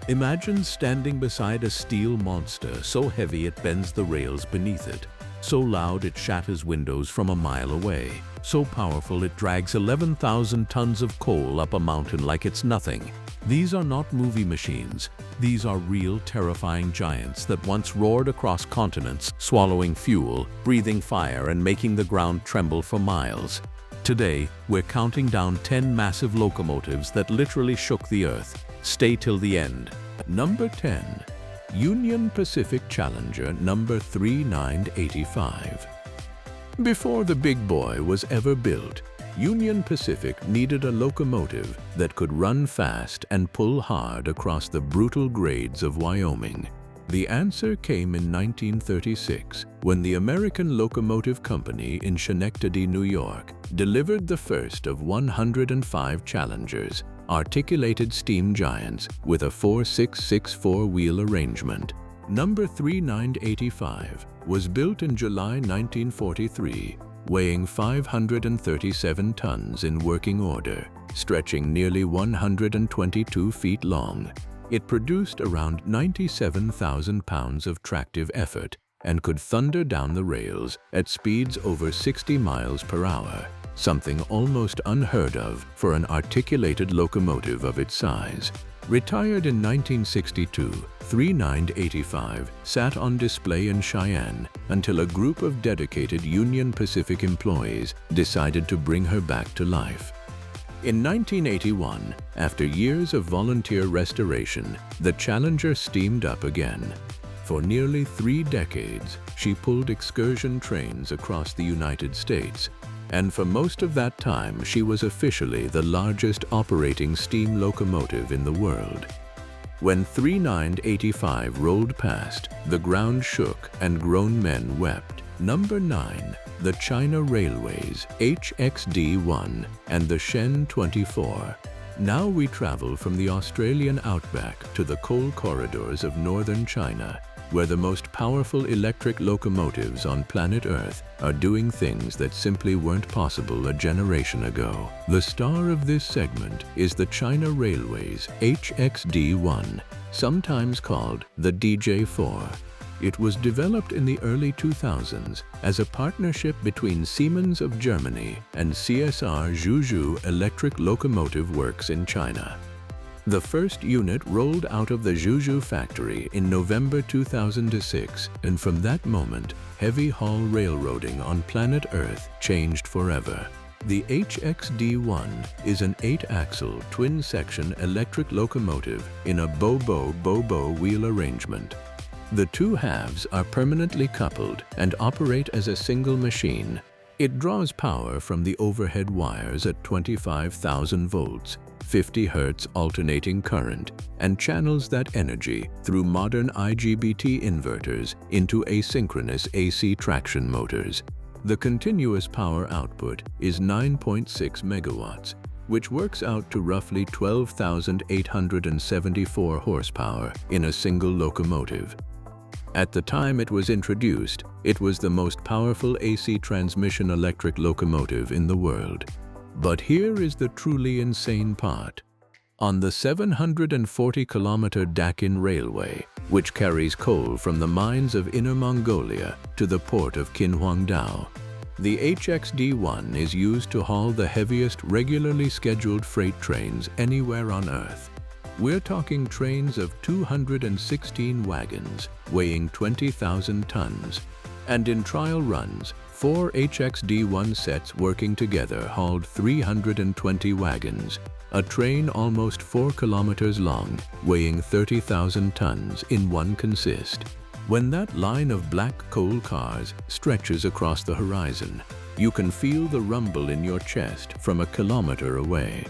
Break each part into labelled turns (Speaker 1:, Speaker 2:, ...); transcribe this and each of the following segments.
Speaker 1: Imagine standing beside a steel monster so heavy it bends the rails beneath it, so loud it shatters windows from a mile away, so powerful it drags 11,000 tons of coal up a mountain like it's nothing. These are not movie machines. These are real, terrifying giants that once roared across continents, swallowing fuel, breathing fire, and making the ground tremble for miles. Today, we're counting down 10 massive locomotives that literally shook the earth. Stay till the end. Number 10. Union Pacific Challenger number 3985. Before the big boy was ever built, Union Pacific needed a locomotive that could run fast and pull hard across the brutal grades of Wyoming. The answer came in 1936, when the American Locomotive Company in Schenectady, New York, delivered the first of 105 Challengers, articulated steam giants with a 4-6-6 four-wheel arrangement. Number 3985 was built in July 1943, weighing 537 tons in working order, stretching nearly 122 feet long. It produced around 97,000 pounds of tractive effort and could thunder down the rails at speeds over 60 miles per hour, something almost unheard of for an articulated locomotive of its size. Retired in 1962, 3985 sat on display in Cheyenne until a group of dedicated Union Pacific employees decided to bring her back to life. In 1981, after years of volunteer restoration, the Challenger steamed up again. For nearly 3 decades, she pulled excursion trains across the United States, and for most of that time she was officially the largest operating steam locomotive in the world. When 3985 rolled past, the ground shook and grown men wept. Number 9. The China Railways HXD1 and the Shen 24. Now we travel from the Australian outback to the coal corridors of northern China, where the most powerful electric locomotives on planet Earth are doing things that simply weren't possible a generation ago. The star of this segment is the China Railways HXD1, sometimes called the DJ4. It was developed in the early 2000s as a partnership between Siemens of Germany and CSR Zhuzhou Electric Locomotive Works in China. The first unit rolled out of the Zhuzhou factory in November 2006, and from that moment, heavy haul railroading on planet Earth changed forever. The HXD1 is an 8-axle, twin-section electric locomotive in a bobo wheel arrangement. The two halves are permanently coupled and operate as a single machine. It draws power from the overhead wires at 25,000 volts, 50 Hz alternating current, and channels that energy through modern IGBT inverters into asynchronous AC traction motors. The continuous power output is 9.6 megawatts, which works out to roughly 12,874 horsepower in a single locomotive. At the time it was introduced, it was the most powerful AC transmission electric locomotive in the world. But here is the truly insane part. On the 740-kilometer Dakin Railway, which carries coal from the mines of Inner Mongolia to the port of Qinhuangdao, the HXD1 is used to haul the heaviest regularly scheduled freight trains anywhere on Earth. We're talking trains of 216 wagons, weighing 20,000 tons. And in trial runs, 4 HXD1 sets working together hauled 320 wagons, a train almost 4 kilometers long, weighing 30,000 tons in one consist. When that line of black coal cars stretches across the horizon, you can feel the rumble in your chest from a kilometer away.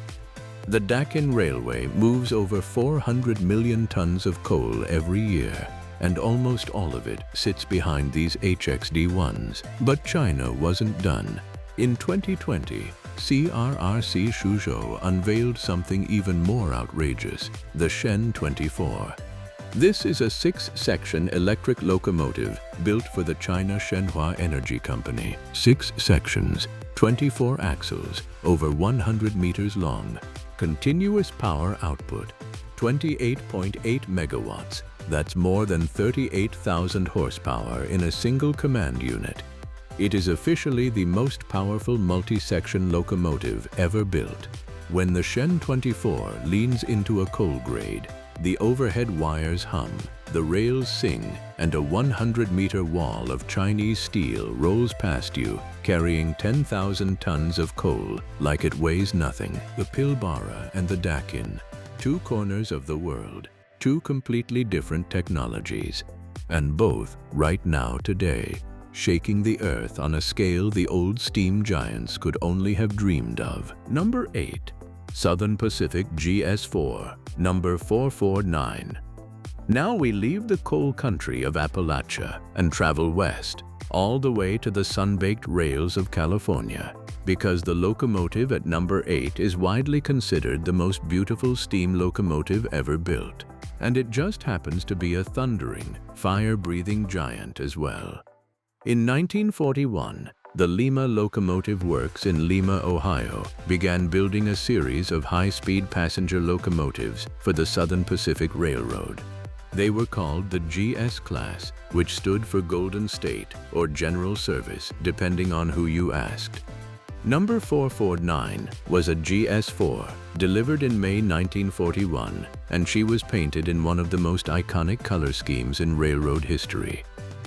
Speaker 1: The Dakin Railway moves over 400 million tons of coal every year, and almost all of it sits behind these HXD1s. But China wasn't done. In 2020, CRRC Zhuzhou unveiled something even more outrageous, the Shen 24. This is a 6-section electric locomotive built for the China Shenhua Energy Company. 6 sections, 24 axles, over 100 meters long. Continuous power output, 28.8 megawatts. That's more than 38,000 horsepower in a single command unit. It is officially the most powerful multi-section locomotive ever built. When the Shen 24 leans into a coal grade, the overhead wires hum, the rails sing, and a 100-meter wall of Chinese steel rolls past you, carrying 10,000 tons of coal like it weighs nothing. The Pilbara and the Dakin, two corners of the world, two completely different technologies, and both, right now today, shaking the earth on a scale the old steam giants could only have dreamed of. Number 8. Southern Pacific GS4, number 449. Now we leave the coal country of Appalachia and travel west, all the way to the sun-baked rails of California, because the locomotive at number 8 is widely considered the most beautiful steam locomotive ever built. And it just happens to be a thundering, fire-breathing giant as well. In 1941, the Lima Locomotive Works in Lima, Ohio, began building a series of high-speed passenger locomotives for the Southern Pacific Railroad. They were called the GS class, which stood for Golden State or General Service, depending on who you asked. Number 449 was a GS4, delivered in May 1941, and she was painted in one of the most iconic color schemes in railroad history.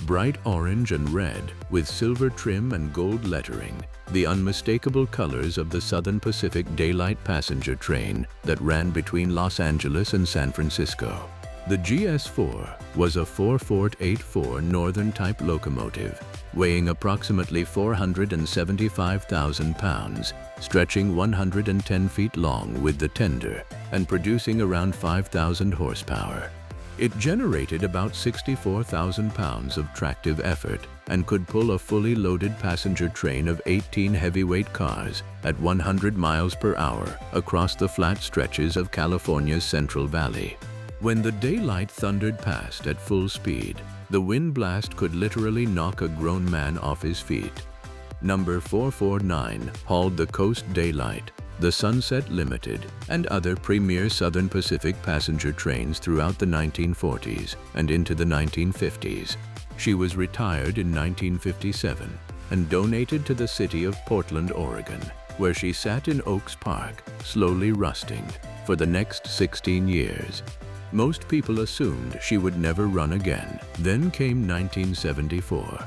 Speaker 1: Bright orange and red, with silver trim and gold lettering, the unmistakable colors of the Southern Pacific Daylight passenger train that ran between Los Angeles and San Francisco. The GS4 was a 4-4-8-4 Northern-type locomotive, weighing approximately 475,000 pounds, stretching 110 feet long with the tender, and producing around 5,000 horsepower. It generated about 64,000 pounds of tractive effort and could pull a fully loaded passenger train of 18 heavyweight cars at 100 miles per hour across the flat stretches of California's Central Valley. When the daylight thundered past at full speed, the wind blast could literally knock a grown man off his feet. Number 449 hauled the Coast Daylight, the Sunset Limited, and other premier Southern Pacific passenger trains throughout the 1940s and into the 1950s. She was retired in 1957 and donated to the city of Portland, Oregon, where she sat in Oaks Park, slowly rusting, for the next 16 years. Most people assumed she would never run again. Then came 1974.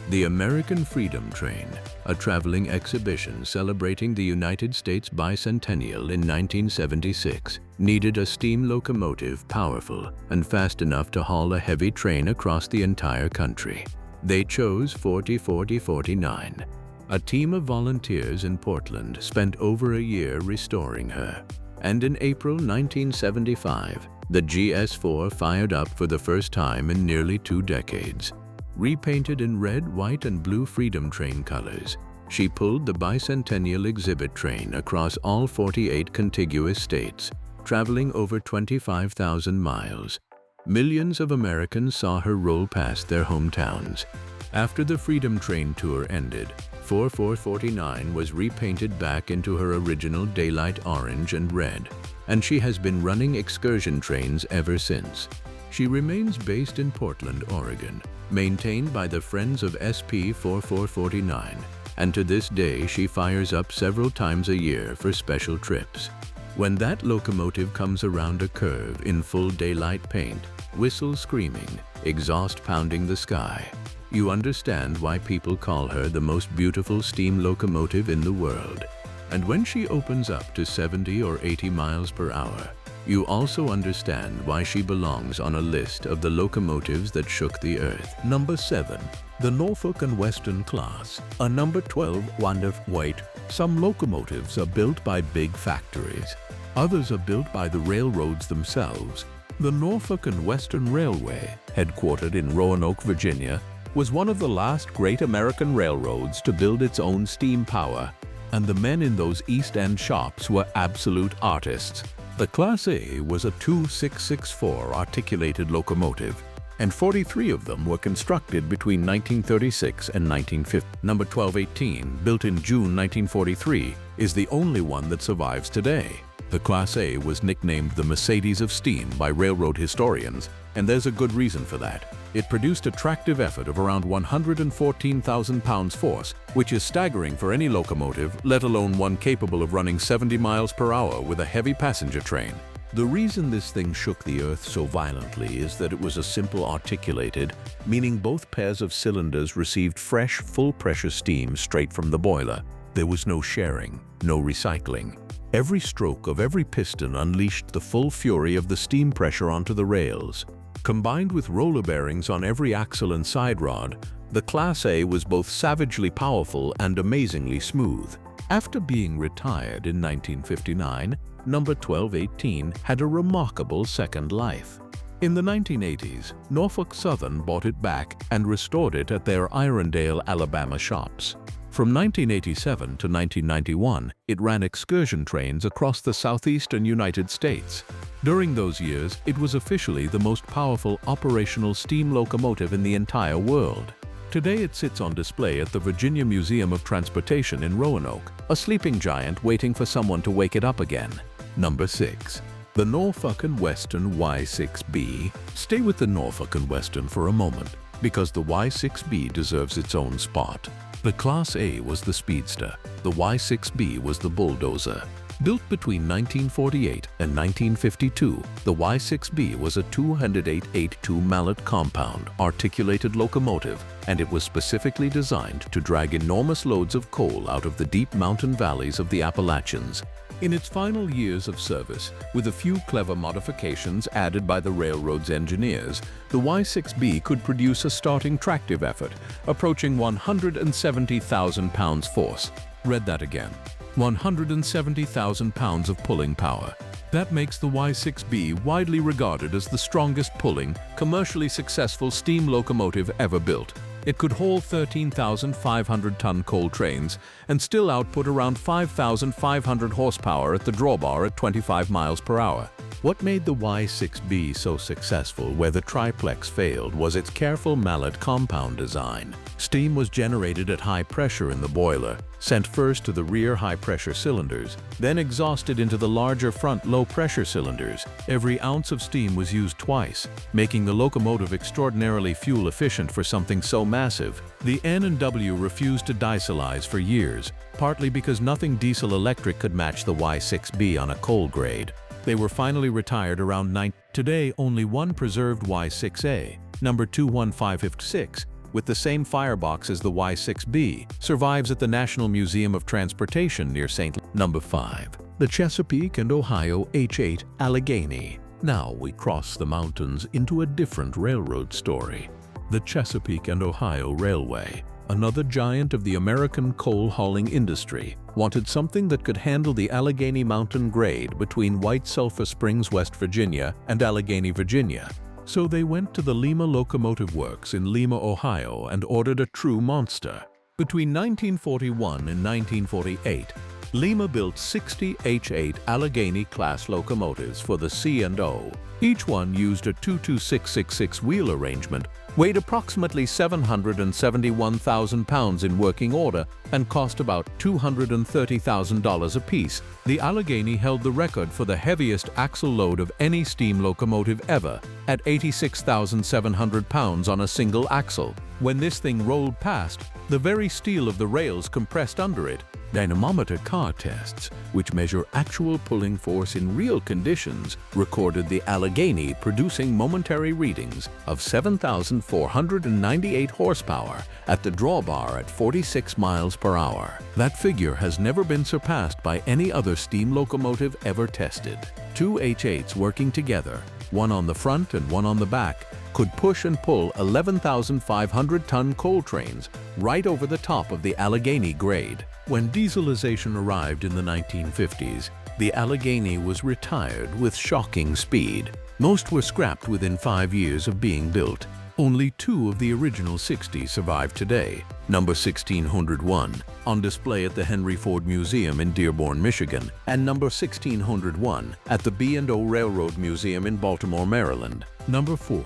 Speaker 1: The American Freedom Train, a traveling exhibition celebrating the United States bicentennial in 1976, needed a steam locomotive powerful and fast enough to haul a heavy train across the entire country. They chose 4049. A team of volunteers in Portland spent over a year restoring her. And in April 1975, the GS4 fired up for the first time in nearly 2 decades. Repainted in red, white, and blue Freedom Train colors, she pulled the bicentennial exhibit train across all 48 contiguous states, traveling over 25,000 miles. Millions of Americans saw her roll past their hometowns. After the Freedom Train tour ended, 4449 was repainted back into her original daylight orange and red, and she has been running excursion trains ever since. She remains based in Portland, Oregon, maintained by the Friends of SP 4449, and to this day she fires up several times a year for special trips. When that locomotive comes around a curve in full daylight paint, whistles screaming, exhaust pounding the sky, you understand why people call her the most beautiful steam locomotive in the world. And when she opens up to 70 or 80 miles per hour, you also understand why she belongs on a list of the locomotives that shook the earth.
Speaker 2: Number 7. The Norfolk and Western class, a number 12 wonderweight. Some locomotives are built by big factories. Others are built by the railroads themselves. The Norfolk and Western Railway, headquartered in Roanoke, Virginia, was one of the last great American railroads to build its own steam power, and the men in those East End shops were absolute artists. The Class A was a 2664 articulated locomotive, and 43 of them were constructed between 1936 and 1950. Number 1218, built in June 1943, is the only one that survives today.
Speaker 1: The Class A was nicknamed the Mercedes of steam by railroad historians, and there's a good reason for that. It produced a tractive effort of around 114,000 pounds force, which is staggering for any locomotive, let alone one capable of running 70 miles per hour with a heavy passenger train. The reason this thing shook the earth so violently is that it was a simple articulated, meaning both pairs of cylinders received fresh, full-pressure steam straight from the boiler. There was no sharing, no recycling. Every stroke of every piston unleashed the full fury of the steam pressure onto the rails. Combined with roller bearings on every axle and side rod, the Class A was both savagely powerful and amazingly smooth. After being retired in 1959, number 1218 had a remarkable second life. In the 1980s, Norfolk Southern bought it back and restored it at their Irondale, Alabama shops. From 1987 to 1991, it ran excursion trains across the southeastern United States. During those years, it was officially the most powerful operational steam locomotive in the entire world. Today it sits on display at the Virginia Museum of Transportation in Roanoke, a sleeping giant waiting for someone to wake it up again. Number 6. The Norfolk and Western Y6B. Stay with the Norfolk and Western for a moment, because the Y6B deserves its own spot. The Class A was the speedster, the Y6B was the bulldozer. Built between 1948 and 1952, the Y6B was a 208-8-2 mallet compound articulated locomotive, and it was specifically designed to drag enormous loads of coal out of the deep mountain valleys of the Appalachians. In its final years of service, with a few clever modifications added by the railroad's engineers, the Y6B could produce a starting tractive effort approaching 170,000 pounds force. Read that again. 170,000 pounds of pulling power. That makes the Y6B widely regarded as the strongest pulling, commercially successful steam locomotive ever built. It could haul 13,500-ton coal trains and still output around 5,500 horsepower at the drawbar at 25 miles per hour. What made the Y6B so successful where the Triplex failed was its careful mallet compound design. Steam was generated at high pressure in the boiler, sent first to the rear high-pressure cylinders, then exhausted into the larger front low-pressure cylinders. Every ounce of steam was used twice, making the locomotive extraordinarily fuel-efficient for something so massive. The N&W refused to dieselize for years, partly because nothing diesel-electric could match the Y6B on a coal grade. They were finally retired around 9. Today, only one preserved Y6A, number 21556, with the same firebox as the Y6B, survives at the National Museum of Transportation near St. Number 5. The Chesapeake and Ohio H8 Allegheny. Now we cross the mountains into a different railroad story. The Chesapeake and Ohio Railway, another giant of the American coal hauling industry, wanted something that could handle the Allegheny Mountain grade between White Sulphur Springs, West Virginia, and Allegheny, Virginia. So they went to the Lima Locomotive Works in Lima, Ohio, and ordered a true monster. Between 1941 and 1948, Lima built 60 H8 Allegheny-class locomotives for the C&O. Each one used a 22666 wheel arrangement, weighed approximately 771,000 pounds in working order, and cost about $230,000 apiece. The Allegheny held the record for the heaviest axle load of any steam locomotive ever, at 86,700 pounds on a single axle. When this thing rolled past, the very steel of the rails compressed under it. Dynamometer car tests, which measure actual pulling force in real conditions, recorded the Allegheny producing momentary readings of 7,498 horsepower at the drawbar at 46 miles per hour. That figure has never been surpassed by any other steam locomotive ever tested. Two H8s working together, one on the front and one on the back, could push and pull 11,500-ton coal trains right over the top of the Allegheny grade. When dieselization arrived in the 1950s, the Allegheny was retired with shocking speed. Most were scrapped within 5 years of being built. Only 2 of the original 60 survive today. Number 1601, on display at the Henry Ford Museum in Dearborn, Michigan, and number 1601 at the B&O Railroad Museum in Baltimore, Maryland. Number 4.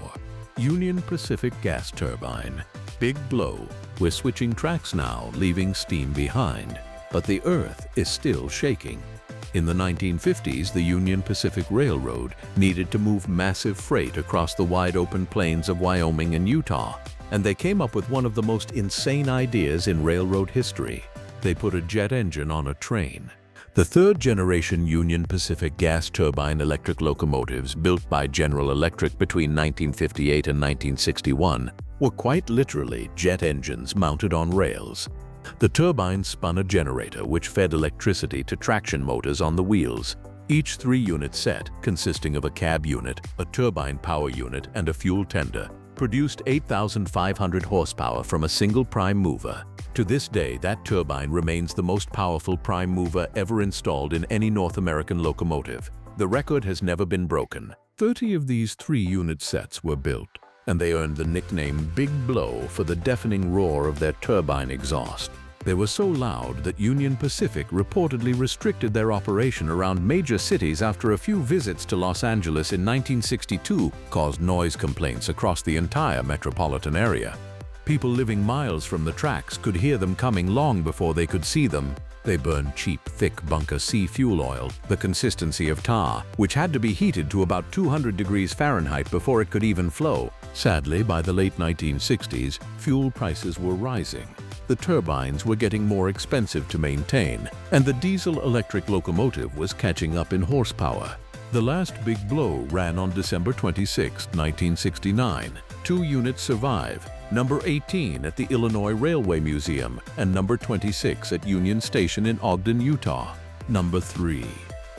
Speaker 1: Union Pacific Gas Turbine. Big blow. We're switching tracks now, leaving steam behind. But the earth is still shaking. In the 1950s, the Union Pacific Railroad needed to move massive freight across the wide-open plains of Wyoming and Utah, and they came up with one of the most insane ideas in railroad history. They put a jet engine on a train. The third-generation Union Pacific gas turbine electric locomotives built by General Electric between 1958 and 1961 were quite literally jet engines mounted on rails. The turbines spun a generator which fed electricity to traction motors on the wheels. Each three-unit set, consisting of a cab unit, a turbine power unit, and a fuel tender, produced 8,500 horsepower from a single prime mover. To this day, that turbine remains the most powerful prime mover ever installed in any North American locomotive. The record has never been broken. 30 of these three-unit sets were built, and they earned the nickname Big Blow for the deafening roar of their turbine exhaust. They were so loud that Union Pacific reportedly restricted their operation around major cities after a few visits to Los Angeles in 1962 caused noise complaints across the entire metropolitan area. People living miles from the tracks could hear them coming long before they could see them. They burned cheap, thick bunker C fuel oil, the consistency of tar, which had to be heated to about 200 degrees Fahrenheit before it could even flow. Sadly, by the late 1960s, fuel prices were rising. The turbines were getting more expensive to maintain, and the diesel-electric locomotive was catching up in horsepower. The last Big Blow ran on December 26, 1969. 2 units survive, number 18 at the Illinois Railway Museum and number 26 at Union Station in Ogden, Utah. Number 3.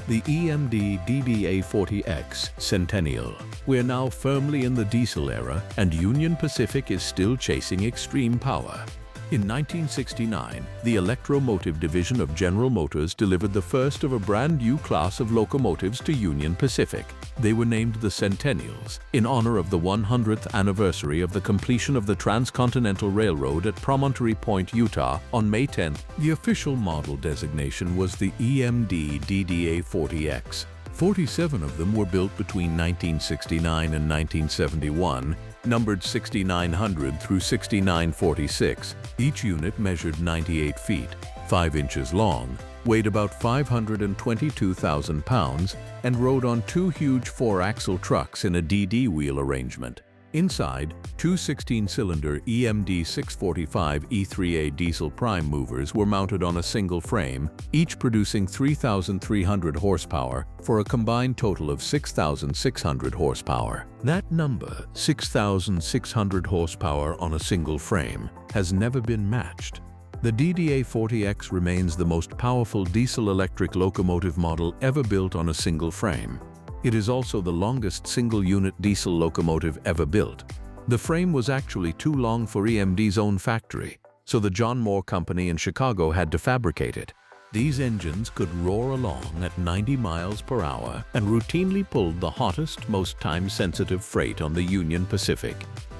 Speaker 1: The EMD DDA40X Centennial. We're now firmly in the diesel era, and Union Pacific is still chasing extreme power. In 1969, the Electromotive division of General Motors delivered the first of a brand new class of locomotives to Union Pacific. They were named the Centennials, in honor of the 100th anniversary of the completion of the Transcontinental Railroad at Promontory Point, Utah on May 10th. The official model designation was the EMD DDA40X. 47 of them were built between 1969 and 1971, numbered 6900 through 6946. Each unit measured 98 feet, 5 inches long, weighed about 522,000 pounds, and rode on 2 huge 4-axle trucks in a DD wheel arrangement. Inside, 2 16-cylinder EMD 645 E3A diesel prime movers were mounted on a single frame, each producing 3,300 horsepower for a combined total of 6,600 horsepower. That number, 6,600 horsepower on a single frame, has never been matched. The DDA40X remains the most powerful diesel-electric locomotive model ever built on a single frame. It is also the longest single-unit diesel locomotive ever built. The frame was actually too long for EMD's own factory, so the John Moore Company in Chicago had to fabricate it. These engines could roar along at 90 miles per hour and routinely pulled the hottest, most time-sensitive freight on the Union Pacific.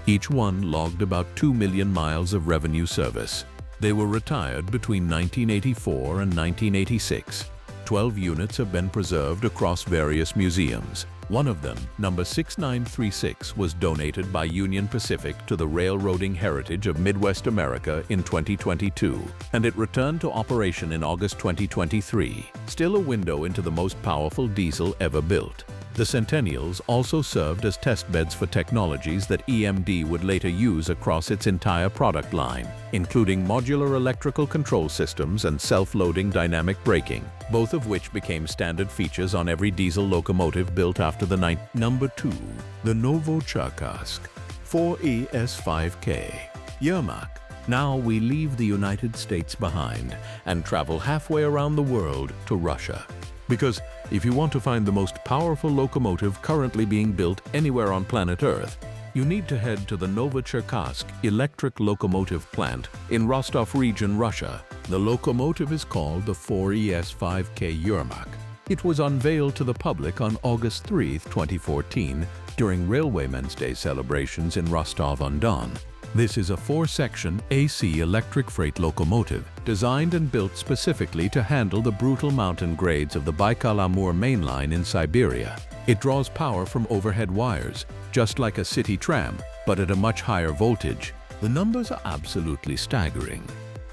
Speaker 1: Each one logged about 2 million miles of revenue service. They were retired between 1984 and 1986. 12 units have been preserved across various museums. One of them, number 6936, was donated by Union Pacific to the railroading heritage of Midwest America in 2022, and it returned to operation in August 2023, still a window into the most powerful diesel ever built. The Centennials also served as testbeds for technologies that EMD would later use across its entire product line, including modular electrical control systems and self-loading dynamic braking, both of which became standard features on every diesel locomotive built after the Number 2. The Novocherkassk 4ES5K Yermach. Now we leave the United States behind and travel halfway around the world to Russia. Because if you want to find the most powerful locomotive currently being built anywhere on planet Earth, you need to head to the Novocherkassk Electric Locomotive Plant in Rostov Region, Russia. The locomotive is called the 4ES5K Yermach. It was unveiled to the public on August 3, 2014, during Railwaymen's Day celebrations in Rostov-on-Don. This is a 4-section AC electric freight locomotive designed and built specifically to handle the brutal mountain grades of the Baikal-Amur main line in Siberia. It draws power from overhead wires, just like a city tram, but at a much higher voltage. The numbers are absolutely staggering.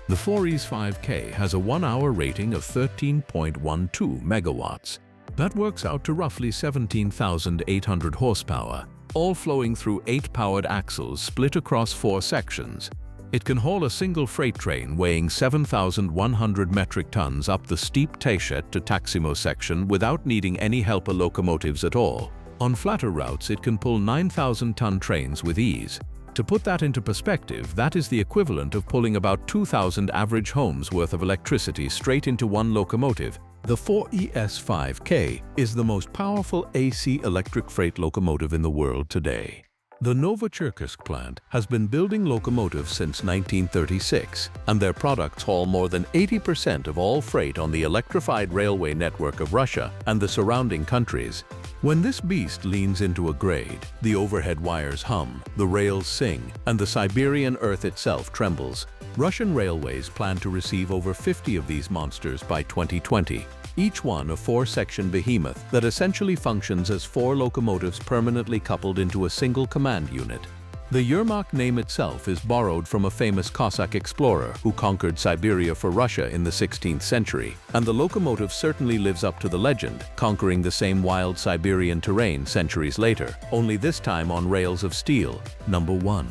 Speaker 1: The 4E5K has a 1-hour rating of 13.12 megawatts. That works out to roughly 17,800 horsepower, all flowing through 8 powered axles split across 4 sections. It can haul a single freight train weighing 7,100 metric tons up the steep Taichet to Taximo section without needing any helper locomotives at all. On flatter routes, it can pull 9,000-ton trains with ease. To put that into perspective, that is the equivalent of pulling about 2,000 average homes worth of electricity straight into one locomotive. The 4ES5K is the most powerful AC electric freight locomotive in the world today. The Novocherkassk plant has been building locomotives since 1936, and their products haul more than 80% of all freight on the electrified railway network of Russia and the surrounding countries. When this beast leans into a grade, the overhead wires hum, the rails sing, and the Siberian earth itself trembles. Russian railways plan to receive over 50 of these monsters by 2020, each one a 4-section behemoth that essentially functions as 4 locomotives permanently coupled into a single command unit. The Yermach name itself is borrowed from a famous Cossack explorer who conquered Siberia for Russia in the 16th century, and the locomotive certainly lives up to the legend, conquering the same wild Siberian terrain centuries later, only this time on rails of steel. Number 1.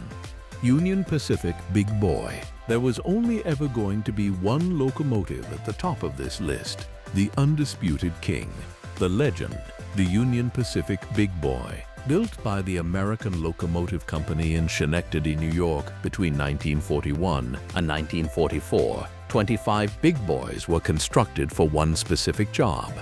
Speaker 1: Union Pacific Big Boy. There was only ever going to be one locomotive at the top of this list, the undisputed king, the legend, the Union Pacific Big Boy. Built by the American Locomotive Company in Schenectady, New York between 1941 and 1944, 25 big boys were constructed for one specific job.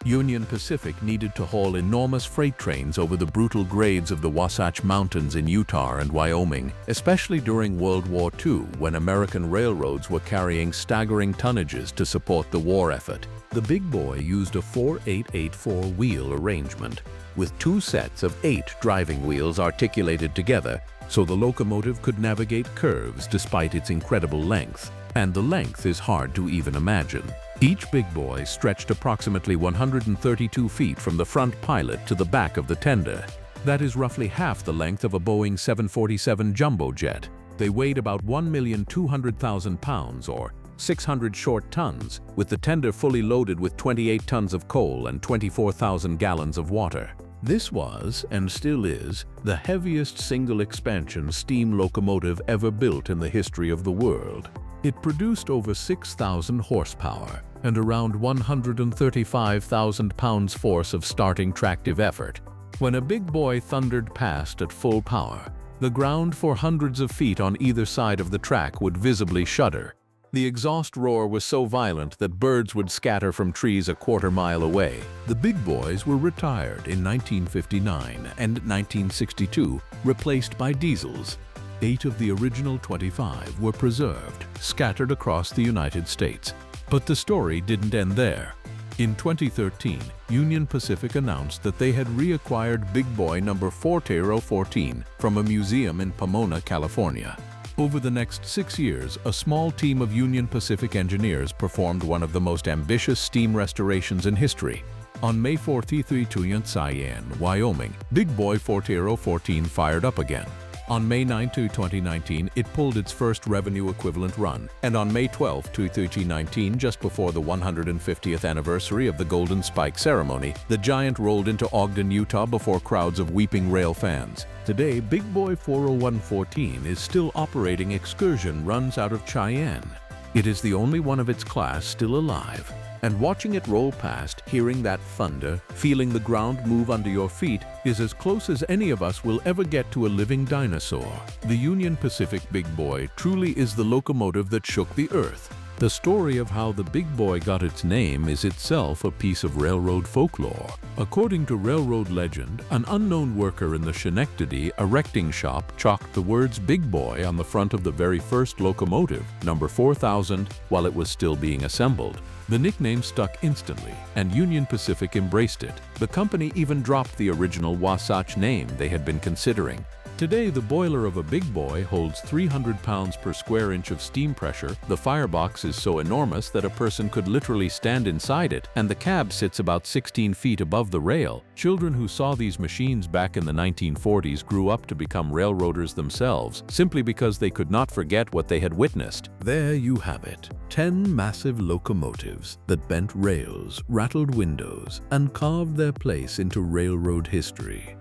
Speaker 1: Union Pacific needed to haul enormous freight trains over the brutal grades of the Wasatch Mountains in Utah and Wyoming, especially during World War II when American railroads were carrying staggering tonnages to support the war effort. The big boy used a 4-8-8-4 wheel arrangement, with 2 sets of 8 driving wheels articulated together so the locomotive could navigate curves despite its incredible length. And the length is hard to even imagine. Each big boy stretched approximately 132 feet from the front pilot to the back of the tender. That is roughly half the length of a Boeing 747 jumbo jet. They weighed about 1,200,000 pounds or 600 short tons, with the tender fully loaded with 28 tons of coal and 24,000 gallons of water. This was, and still is, the heaviest single-expansion steam locomotive ever built in the history of the world. It produced over 6,000 horsepower and around 135,000 pounds force of starting tractive effort. When a big boy thundered past at full power, the ground for hundreds of feet on either side of the track would visibly shudder. The exhaust roar was so violent that birds would scatter from trees a quarter-mile away. The big boys were retired in 1959 and 1962, replaced by diesels. 8 of the original 25 were preserved, scattered across the United States. But the story didn't end there. In 2013, Union Pacific announced that they had reacquired Big Boy number 4014 from a museum in Pomona, California. Over the next 6 years, a small team of Union Pacific engineers performed one of the most ambitious steam restorations in history. On May 4, Cheyenne, Wyoming, Big Boy 4014 fired up again. On May 9, 2019, it pulled its first revenue equivalent run, and on May 12, 2019, just before the 150th anniversary of the Golden Spike ceremony, the giant rolled into Ogden, Utah before crowds of weeping rail fans. Today, Big Boy 40114 is still operating excursion runs out of Cheyenne. It is the only one of its class still alive. And watching it roll past, hearing that thunder, feeling the ground move under your feet, is as close as any of us will ever get to a living dinosaur. The Union Pacific Big Boy truly is the locomotive that shook the earth. The story of how the Big Boy got its name is itself a piece of railroad folklore. According to railroad legend, an unknown worker in the Schenectady erecting shop chalked the words Big Boy on the front of the very first locomotive, number 4000, while it was still being assembled. The nickname stuck instantly, and Union Pacific embraced it. The company even dropped the original Wasatch name they had been considering. Today, the boiler of a big boy holds 300 pounds per square inch of steam pressure. The firebox is so enormous that a person could literally stand inside it, and the cab sits about 16 feet above the rail. Children who saw these machines back in the 1940s grew up to become railroaders themselves, simply because they could not forget what they had witnessed.
Speaker 2: There you have it. 10 massive locomotives that bent rails, rattled windows, and carved their place into railroad history.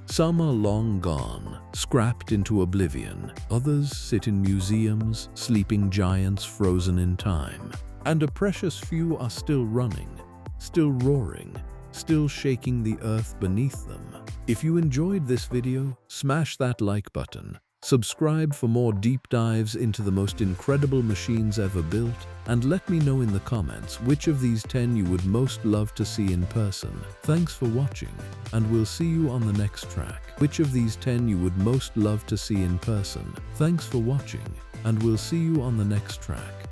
Speaker 2: Some are long gone, scrapped into oblivion. Others sit in museums, sleeping giants frozen in time. And a precious few are still running, still roaring, still shaking the earth beneath them. If you enjoyed this video, smash that like button. Subscribe for more deep dives into the most incredible machines ever built, and let me know in the comments which of these 10 you would most love to see in person. Thanks for watching, and we'll see you on the next track. Which of these 10 you would most love to see in person? Thanks for watching, and we'll see you on the next track.